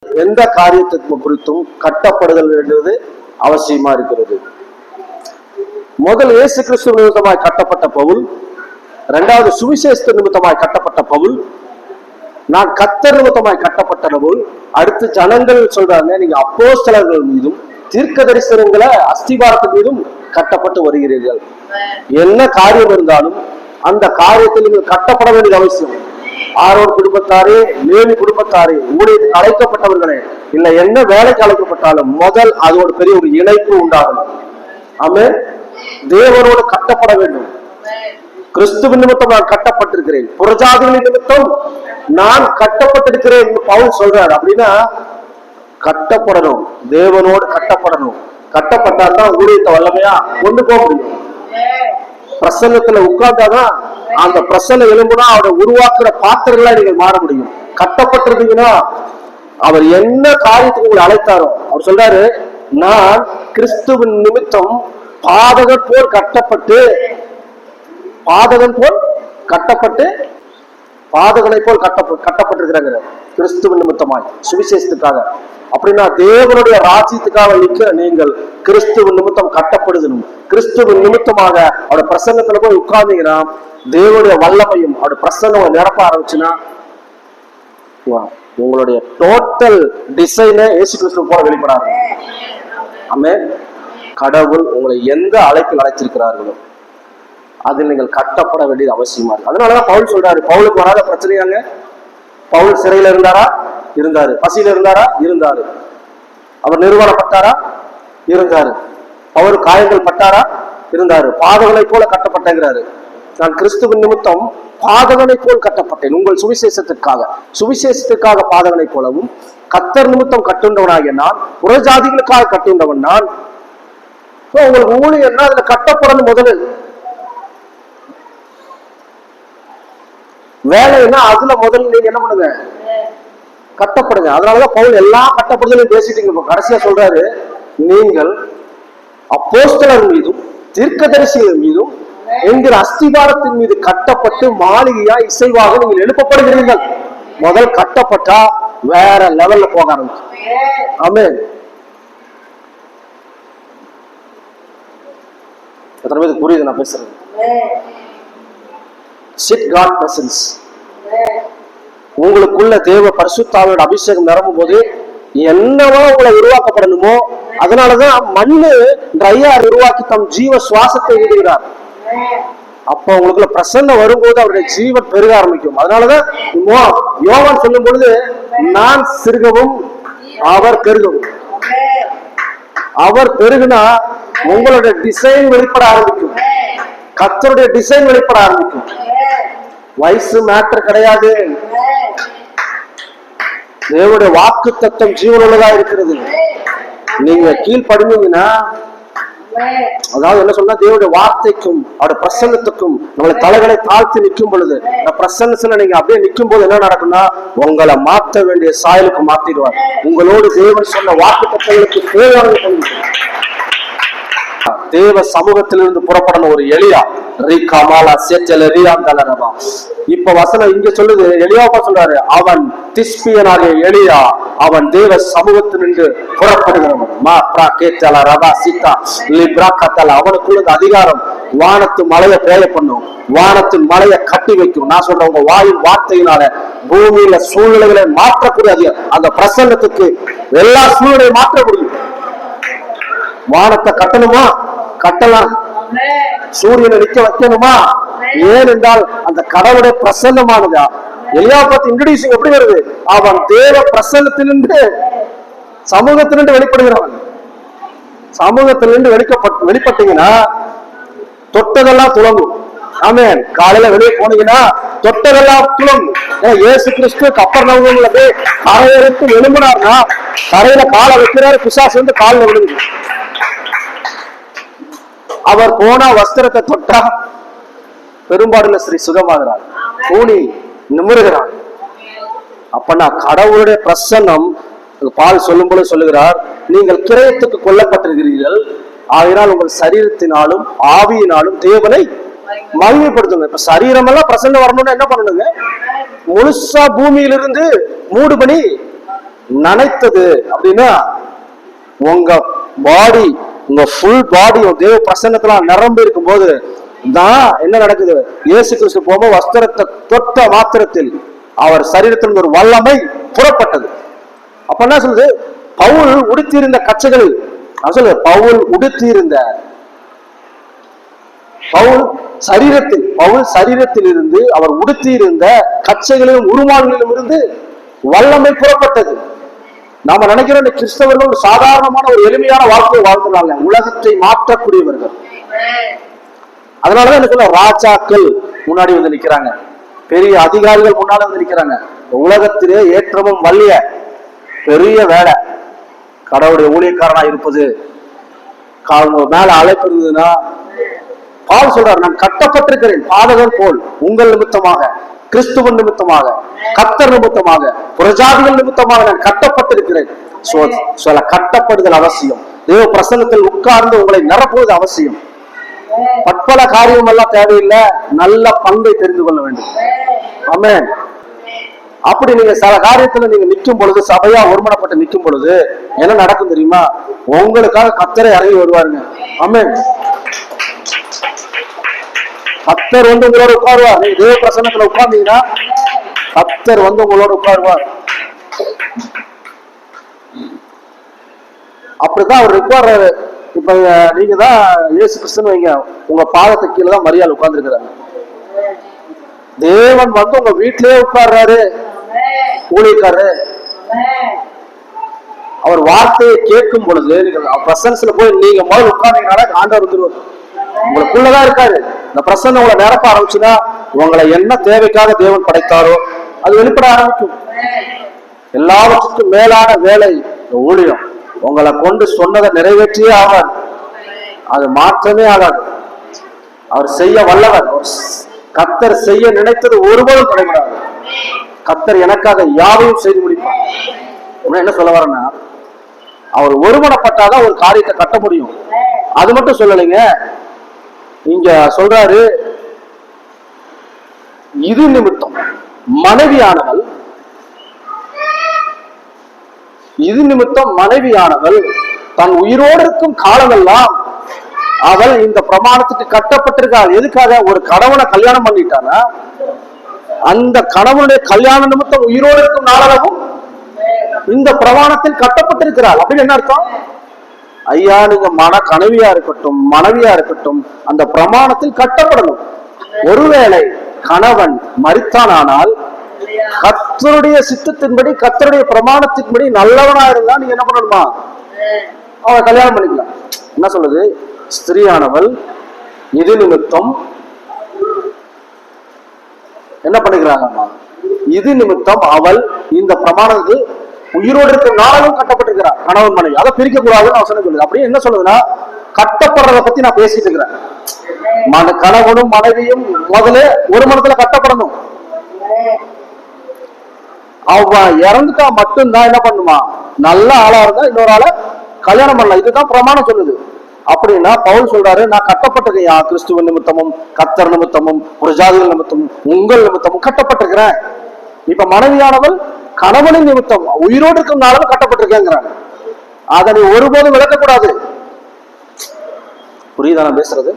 எந்த காரியத்துக்கு குறித்தும் கட்டப்படுதல் வேண்டியது அவசியமா இருக்கிறது. முதல் இயேசு கிறிஸ்து நிமித்தமாய் கட்டப்பட்ட பவுல், இரண்டாவது சுவிசேஷ நிமித்தமாய் கட்டப்பட்ட பவுல், நான் கர்த்தர் நிமித்தமாய் கட்டப்பட்ட பவுல். அடுத்து ஜனங்கள் சொல்றாங்க, நீங்க அப்போஸ்தலர்கள் மீதும் தீர்க்க தரிசனங்களை அஸ்திபாரத்தின் மீதும் கட்டப்பட்டு வருகிறீர்கள். என்ன காரியம் இருந்தாலும் அந்த காரியத்தில் நீங்கள் கட்டப்பட வேண்டியது அவசியம். ஆரோன் குடும்பத்தாரே, லேவி குடும்பத்தாரே, உங்களுக்கு அழைக்கப்பட்டவர்களே, இல்ல என்ன வேலைக்கு அழைக்கப்பட்டாலும் முதல் அதோட பெரிய ஒரு இணைப்பு உண்டாகணும். ஆமென். தேவனோடு கட்டப்பட வேண்டும். கிறிஸ்துவின் நிமித்தம் நான் கட்டப்பட்டிருக்கிறேன், புறஜாதிகளின் நிமித்தம் நான் கட்டப்பட்டிருக்கிறேன் என்று பவுல் சொல்றாரு. அப்படின்னா கட்டப்படணும், தேவனோடு கட்டப்படணும். கட்டப்பட்டாதான் ஊழியத்தை வல்லமையா கொண்டு போக முடியும். பிரசன்னத்துல உட்கார்ந்தாதான் அந்த பிரசன்ன எலும்புனா அவரை உருவாக்குற பாத்திரங்களா நீங்கள் மாற முடியும். கட்டப்பட்டிருந்தீங்கன்னா அவர் என்ன காரியத்துக்கு உங்களை அழைத்தாரோ, அவர் சொல்றாரு, நான் கிறிஸ்துவின் நிமித்தம் பாதகன் போல் கட்டப்பட்டு, பாதகன் போல் கட்டப்பட்டு, பாதகனை போல் கட்டப்பட்டிருக்கிறாங்க கிறிஸ்துவின் நிமித்தமாய், சுவிசேஷத்துக்காக. அப்படின்னா தேவனுடைய ராஜ்யத்துக்காக நிற்க நீங்கள் கிறிஸ்துவின் நிமித்தம் கட்டப்படுதணும். கிறிஸ்துவின் நிமித்தமாக அவருடைய பிரசங்கத்துல போய் உட்கார்ந்தீங்கன்னா தேவனுடைய வல்லமையும் அவருடைய பிரசங்கம் நிரப்ப ஆரம்பிச்சுன்னா உங்களுடைய டோட்டல் டிசைனை இயேசு கிறிஸ்து போல வெளிப்படாது. ஆமென். கடவுள் உங்களை எந்த அழைப்பில் அழைச்சிருக்கிறார்களோ அதில் நீங்கள் கட்டப்பட வேண்டியது அவசியமா இருக்கு. அதனாலதான் பவுல் சொல்றாரு, பவுலுக்கு வராத பிரச்சனையாங்க. பவுல் சிறையில இருந்தாரா? இருந்தாரு. பசியில இருந்தாரா? இருந்தாரு. அவர் நிறுவனப்பட்டாரா? இருந்தாரு. அவர் காயங்கள் பட்டாரா? இருந்தாரு. பாதகனை போல கட்டப்பட்டேங்கிறாரு. நான் கிறிஸ்துவின் நிமித்தம் பாதகனை போல் கட்டப்பட்டேன், உங்கள் சுவிசேஷத்துக்காக பாதகனை போலவும், கர்த்தர் நிமித்தம் கட்டுண்டவனாகிய நான், புறஜாதிகளுக்காக கட்டுண்டவன் நான். உங்களுக்கு ஊழியர்னா அதுல கட்டப்படணும். முதலில் வேலைன்னா அதுல முதல்ல நீங்க என்ன பண்ணுங்க? கட்டப்படுங்க. அதனாலதான் பவுல் எல்லா கட்டப்படுதலையும் பேசிட்டீங்க. கடைசியா சொல்றாரு, நீங்கள் அப்போஸ்தலர் மீதும் தீர்க்கதரிசிகள் மீதும் என்கிற அஸ்திபாரத்தின் மீது கட்டப்பட்டு மாளிகையா இசைவாக நீங்கள் எழுப்பப்படுகிறீர்கள். முதல் கட்டப்பட்டா வேற லெவல்ல போக ஆரம்பிச்சு. ஆமென். எத்தனை பேருக்கு புரியுது நான் பேசுறது? Sit God presence. உங்களுக்குள்ள தேவ பரிசுத்தாவியோட அபிஷேகம் நிரம்பும் போது என்னவோ உங்களை உருவாக்கப்படணுமோ, அதனாலதான் மண்ணு ட்ரையா உருவாக்கி தம் ஜீவ சுவாசத்தை விடுகிறார். அப்ப உங்களுக்குள்ள பிரசன்ன வரும்போது அவருடைய ஜீவன் பெருக ஆரம்பிக்கும். அதனாலதான் யோவான் சொல்லும் பொழுது, நான் சிறுகவும் அவர் பெருகவும். அவர் பெருகுனா உங்களுடைய டிசைன் வெளிப்பட ஆரம்பிக்கும், கர்த்தருடைய டிசைன் வெளிப்பட ஆரம்பிக்கும். வயசு மேட்டர் கிடையாது. தேவனுடைய வாக்கு தத்தம் ஜீவனுள்ளதா இருக்கிறது. நீங்க கீழ்படிஞ்சீங்கன்னா, அதாவது என்ன சொன்னா, தேவனுடைய வார்த்தைக்கும் அவருடைய பிரசன்னத்துக்கும் நம்மளை தலைகளை தாழ்த்தி நிற்கும் பொழுது, பிரசன்னத்துல நீங்க அப்படியே நிற்கும் போது என்ன நடக்கும்னா, உங்களை மாற்ற வேண்டிய சாயலுக்கு மாத்திடுவார். உங்களோடு தேவன் சொன்ன வாக்கு தத்தங்களுக்கு தேவையானது. தேவ சமூகத்திலிருந்து புறப்படணும் ஒரு எலியா. இப்ப வசனம் இங்க சொல்லுது, எலியாவா சொல்றாரு, அவன் திஸ்பியனாகிய எலியா, அவன் தேவ சமூகத்திலிருந்து புறப்படுகிறவன். அவனுக்குள்ள அதிகாரம் வானத்து மலையை பேய பண்ணும், வானத்தின் மலையை கட்டி வைக்கும். நான் சொல்றேன், உங்க வாயின் வார்த்தையினால பூமியில சூழ்நிலைகளை மாற்றக்கூடிய அந்த பிரசன்னத்துக்கு எல்லா சூழ்நிலையும் மாற்ற முடியும். வானத்தை கட்டணுமா? கட்டலாம். சூரியனை நிக்க வைக்கணுமா? ஏனென்றால் அந்த கடவுளுடைய பிரசன்னமானதா. எலியா பத்தி இன்ட்ரோடியூசிங் எப்படி வருது? அவன் தேவ பிரசன்னத்திலிருந்து சமூகத்திலிருந்து வெளிப்படுகிறவன். சமூகத்திலிருந்து வெளிப்பட்டீங்கன்னா தொட்டதெல்லாம் துளங்கும். ஆமென். காலையில வெளியே போனீங்கன்னா தொட்டதெல்லாம் துளங்கும். இயேசு கிறிஸ்து கப்பர்நகூம்ல போய் கரையெடுத்து எழும்பினார்னா, கரையில காலை வைக்கிறாரு, பிசாசு வந்து காலில் விழுந்து. அவர் போனா வஸ்திரத்தை தொட்டா பெரும்பாடுல ஸ்ரீ சுகமாகிறார், கூணி நிமிருகிறார். அப்பனா கடவுளுடைய பிரசன்னம். பால் சொல்லும் போது சொல்லுகிறார், நீங்கள் கிரயத்துக்கு கொல்லப்பட்டிருக்கிறீர்கள், ஆகினால் உங்கள் சரீரத்தினாலும் ஆவியினாலும் தேவனை மகிமைப்படுத்துங்க. இப்ப சரீரம் எல்லாம் பிரசன்னம் வரணும்னா என்ன பண்ணணுங்க? முழுசா பூமியிலிருந்து மூடு பண்ணி நனைத்தது அப்படின்னா உங்க பாடி, உங்க ஃபுல் பாடி தேவ பிரசன்னத்துல நிரம்பி இருக்கும் போது தான் என்ன நடக்குது? இயேசு கிறிஸ்து போகும்போது வஸ்திரத்தை தொட்ட மாத்திரத்தில் அவர் சரீரத்தில் ஒரு வல்லமை புறப்பட்டது. அப்ப என்ன சொல்லுது? பவுல் உடுத்தியிருந்த கச்சைகள், சொல்லு பவுல் உடுத்தியிருந்த பவுல் சரீரத்தில் இருந்து அவர் உடுத்தியிருந்த கச்சைகளிலும் உருமால்களிலும் இருந்து வல்லமை புறப்பட்டது. நாம நினைக்கிறோம் இந்த கிறிஸ்தவர்கள் ஒரு சாதாரணமான ஒரு எளிமையான வாழ்க்கையை வாழ்ந்துறாங்க, உலகத்தை மாற்றக்கூடியவர்கள். அதனாலதான் என்ன சொல்ல, ராஜாக்கள் முன்னாடி வந்து நிக்கிறாங்க, பெரிய அதிகாரிகள் முன்னாடி வந்து நிக்கிறாங்க. உலகத்திலே ஏற்றமும் வல்லிய பெரிய வேலை கடவுளுடைய ஊழியக்காரனா இருப்பது, மேல அழைப்பு இருந்ததுன்னா. பால் சொல்றாரு, நான் கட்டப்பட்டிருக்கிறேன் பாதகர் போல் உங்கள் நிமித்தமாக, கிறிஸ்துவன் நிமித்தமாக, கர்த்தர் நிமித்தமாக, புரஜாதிகள் நிமித்தமாக நான் கட்டப்பட்டிருக்கிறேன். சில கட்டப்படுதல் அவசியம். தேவ பிரசன்னத்தில் உட்கார்ந்து உங்களை நிரப்புவது அவசியம். பற்பல காரியம் எல்லாம் தேவையில்லை, நல்ல பங்கை தெரிந்து கொள்ள வேண்டும். ஆமென். அப்படி நீங்க சில காரியத்துல நீங்க நிற்கும் பொழுது, சபையா ஒருமனப்பட்டு நிற்கும் பொழுது என்ன நடக்கும் தெரியுமா? உங்களுக்காக கர்த்தரை இறங்கி வருவாருங்க. ஆமென். கர்த்தர் வந்து உங்களோட உட்காருவார். நீங்க தேவ பிரசன்னத்துல உட்கார்ந்தீங்கன்னா கர்த்தர் வந்து உங்களோட உட்காருவார். அப்படிதான் அவர் உட்கார்றாரு. இப்ப நீங்க தான் இயேசு கிறிஸ்துன்னு வைங்க, உங்க பாதத்தை கீழே தான் மரியாதை உட்கார்ந்துருக்கிறாங்க. தேவன் வந்து உங்க வீட்டிலேயே உட்கார்றாரு, ஊழியக்காரரு. அவர் வார்த்தையை கேட்கும் பொழுது நீங்க பிரசன்ஸ்ல போய் நீங்க முதல்ல உட்கார்ந்தீங்கனால ஆண்டவர் வந்துருவார். உங்களுக்குள்ளதான் இருக்காரு. இந்த பிரசன்னம் உங்களை நிரப்ப ஆரம்பிச்சுன்னா உங்களை என்ன தேவைக்காக தேவன் படைத்தாரோ அது வெளிப்பட ஆரம்பிக்கும். எல்லாவற்றுக்கும் மேலான வேலை ஊழியம். உங்களை கொண்டு சொன்னதை நிறைவேற்றியே ஆவார், அது மாற்றமே ஆகாது. அவர் செய்ய வல்லவர். கர்த்தர் செய்ய நினைத்தது ஒருபோதும் தடைபடாது. கர்த்தர் எனக்காக யாவையும் செய்து முடிப்பார். என்ன சொல்ல வரேன்னா, அவர் ஒருமனப்பட்டாதான் ஒரு காரியத்தை கட்ட முடியும். அது மட்டும் சொல்லலைங்க, இங்க சொல்றாரு, இது நிமித்தம் மனைவியானவள் தன் உயிரோடு இருக்கும் காலமெல்லாம் அவள் இந்த பிரமாணத்துக்கு கட்டப்பட்டிருக்காள். எதுக்காக? ஒரு கணவனை கல்யாணம் பண்ணிட்டானா அந்த கணவனுடைய கல்யாண நிமித்தம் உயிரோடு இருக்கும் நாளளவும் இந்த பிரமாணத்தில் கட்டப்பட்டிருக்கிறாள். அப்படின்னு என்ன அர்த்தம்? ஐயா, நீங்க கனவியா இருக்கட்டும் மனைவியா இருக்கட்டும் அந்த பிரமாணத்தில் கட்டப்படணும். ஒருவேளை கணவன் மரித்தானால் கர்த்தருடைய சித்தத்தின்படி, கர்த்தருடைய பிரமாணத்தின்படி நல்லவனா இருந்தா நீங்க என்ன பண்ணணுமா? அவன் கல்யாணம் பண்ணிக்கலாம். என்ன சொல்லுது? ஸ்திரீயானவள் இது நிமித்தம் என்ன பண்ணிக்கிறாங்கம்மா? இது நிமித்தம் அவள் இந்த பிரமாணத்துக்கு உயிரோடு இருக்கிற நாளும் கட்டப்பட்டிருக்கிறார். கணவன் மனைவி அதை பிரிக்க கூடாதுன்னு அவசரம் சொல்லுது. அப்படியே என்ன சொல்லுதுன்னா, கட்டப்படுறத பத்தி நான் பேசிட்டு இருக்கிறேன். கணவனும் மனைவியும் முதல்ல ஒரு மனத்துல கட்டப்படணும். அவன் இறந்துட்டா மட்டும்தான் என்ன பண்ணுமா? நல்ல ஆளா இருந்தா இன்னொரு ஆளை கல்யாணம் பண்ணலாம். இதுதான் பிரமாணம் சொல்லுது. அப்படின்னா பவுல் சொல்றாரு, நான் கட்டப்பட்டிருக்கேன், கிறிஸ்துவ நிமித்தமும் கர்த்தர் நிமித்தமும் ஒரு ஜாதிகள் நிமித்தமும் உங்கள் நிமித்தமும் கட்டப்பட்டிருக்கிறேன். இப்ப மனைவியானவள் கணவனின் நிமித்தம் உயிரோடு இருக்கும் நாளும் கட்டப்பட்டிருக்கேங்கிறாங்க. அதை நீ ஒருபோதும் விளக்கக்கூடாது. புரியுதா நான் பேசுறது?